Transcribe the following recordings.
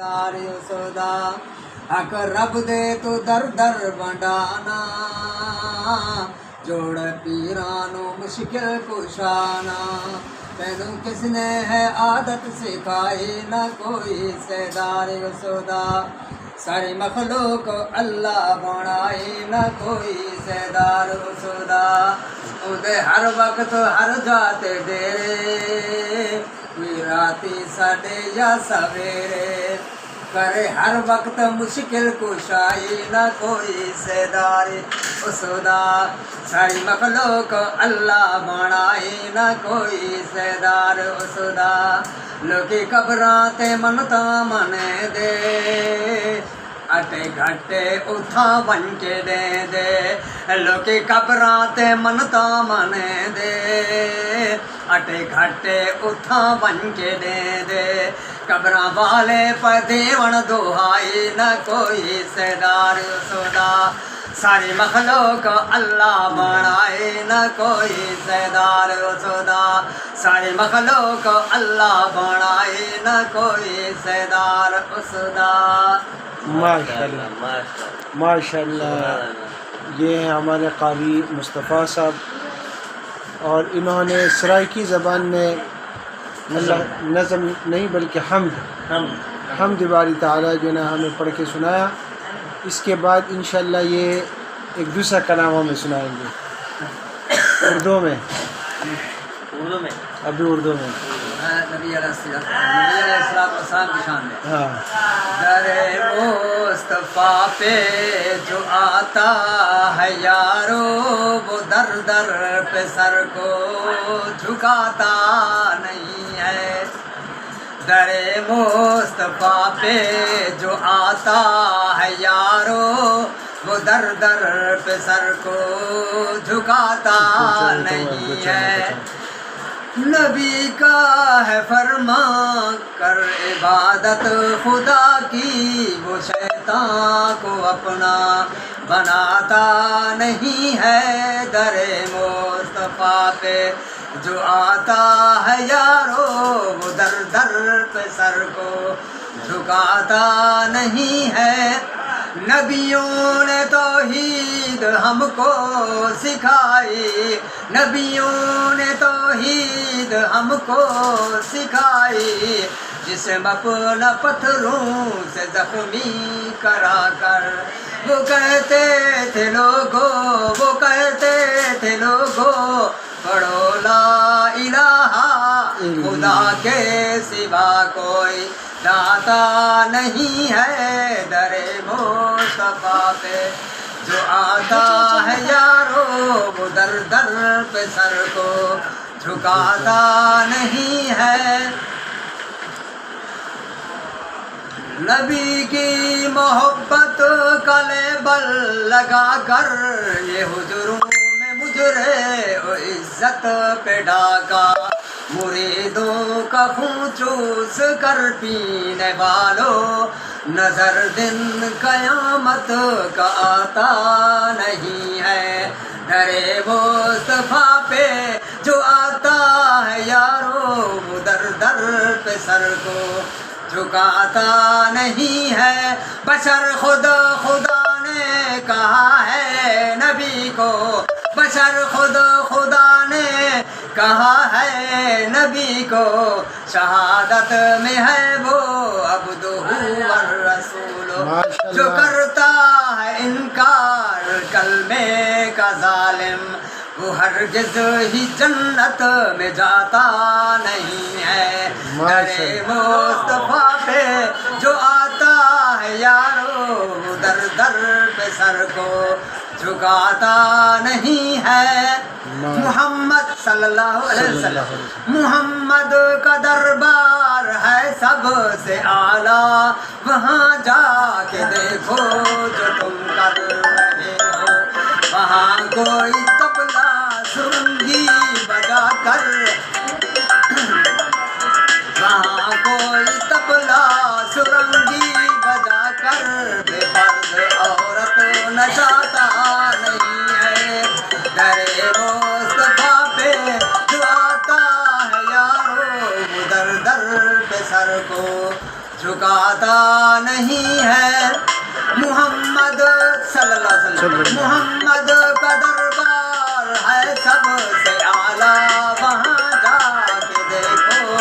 سردار یسودا حق رب دے تو در در بنڈانا جوڑ پیرانو مشکل کشانا تینو کس نے ہے عادت سکھائی نہ کوئی سردار یسودا ساری مخلوق اللہ بنائی نہ کوئی سردار یسودا اودے ہر وقت ہر جاتے ڈیرے کوئی راتی ساڈے یا سویرے کرے ہر وقت مشکل کشائی نہ کوئی سردار یسودا ساری مخلوق اللہ بنائی نہ کوئی سردار یسودا لوکی قبراں تے منتاں منے دے اٹے گھٹے اتھا بن کے دے دے لوکی قبراں تے منتاں منے دے اٹے گھٹے اتھا بن کے دے دے قبراں والے پر دیون دہائی نہ کوئی سردار یسودا ساری مخلوق اللہ بنائے نہ کوئی سردار یسودا ساری مخلوق اللہ بنائے نہ کوئی سردار یسودا ماشاء اللہ یہ ہیں ہمارے قاری مصطفیٰ صاحب اور انہوں نے سرائکی زبان میں نظم نہیں بلکہ حمد باری تعالیٰ جو ہے نا ہمیں پڑھ کے سنایا. اس کے بعد انشاءاللہ یہ ایک دوسرا کلام ہمیں سنائیں گے اردو میں ابھی اردو میں نبی علیہ السلام کی شان میں در مصطفیٰ پہ جو آتا ہے یارو وہ در در پہ سر کو جھکاتا نہیں ہے در مصطفیٰ پہ جو آتا ہے یارو وہ در در پہ سر کو جھکاتا نہیں ہے نبی کا ہے فرمان کر عبادت خدا کی وہ شیطان کو اپنا بناتا نہیں ہے در مصطفیٰ پہ جو آتا ہے یارو وہ در در پہ سر کو جھکاتا نہیں ہے نبیوں نے توحید ہم کو سکھائی نبیوں نے توحید ہم کو سکھائی جسم اپنا پتھروں سے زخمی کرا کر وہ کہتے تھے لوگوں پڑھو لا الہ خدا کے سوا کوئی داتا نہیں ہے در مصطفیٰ پہ جو آتا ہے یارو وہ در در پہ سر کو جھکاتا نہیں ہے نبی کی محبت کا لیبل لگا کر یہ حجروں میں مجرے و عزت پہ ڈاکا مریدوں کا خون چوس کر پینے والوں نظر دن قیامت کا آتا نہیں ہے در مصطفیٰ پہ جو آتا ہے یارو وہ در در پہ سر کو جھکاتا نہیں ہے بشر خدا نے کہا ہے نبی کو بشر خدا نے کہا ہے نبی کو شہادت میں ہے وہ عبدہ والرسول جو کرتا ہے انکار کلمے کا ظالم وہ ہرگز ہی جنت میں جاتا نہیں ہے در مصطفیٰ پہ جو آتا ہے یارو در در پہ سر کو جھکاتا نہیں ہے محمد صلی اللہ علیہ وسلم محمد کا دربار ہے سب سے اعلیٰ وہاں جا کے دیکھو جو تم کر رہے ہو وہاں کوئی طبلہ سرنگی بجا کر وہاں کوئی طبلہ سرنگی بجا کر بے پرد عورت نچاتا نہیں ہے در مصطفیٰ پہ جو آتا ہے یارو وہ در در پہ سر کو جھکاتا نہیں ہے. محمد صلی اللہ علیہ وسلم محمد کا دربار ہے سب سے اعلیٰ. وہاں جا کے دیکھو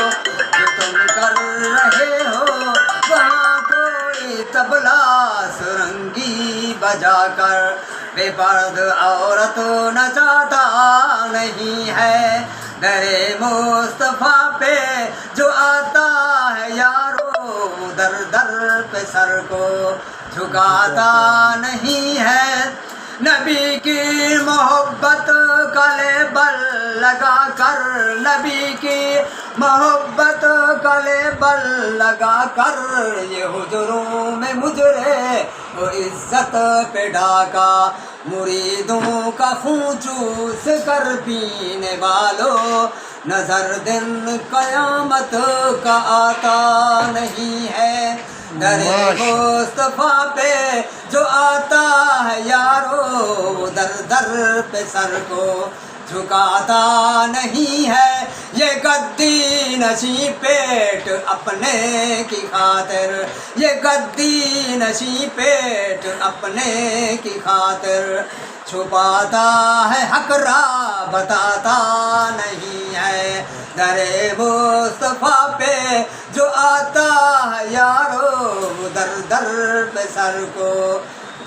جو تم کر رہے ہو. وہاں کوئی طبلہ سرنگی بجا کر بے پرد عورت نچاتا نہیں ہے. در مصطفیٰ پہ جو آتا ہے یارو در در پہ سر کو جھکاتا نہیں ہے. نبی کی محبت کا لیبل لگا کر نبی کی محبت کا لیبل لگا کر یہ حجروں میں مجرے وہ عزت پہ ڈھاکا. مریدوں کا خون چوس کر پینے والوں نظر دن قیامت کا آتا نہیں ہے. در مصطفیٰ پہ جو آتا ہے یارو در در پہ سر کو جھکاتا نہیں ہے. یہ گدی نشیں پیٹ اپنے کی خاطر یہ گدی نشیں پیٹ اپنے کی خاطر چھپاتا ہے حق راہ بتاتا نہیں ہے. در مصطفیٰ پہ جو آتا ہے یارو در در پہ سر کو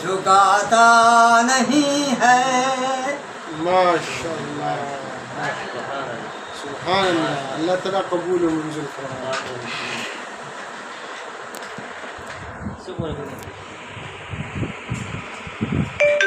جھکاتا نہیں ہے. ماشاء اللہ سبحان اللہ. اللہ تعالیٰ قبول و منظور فرمائے.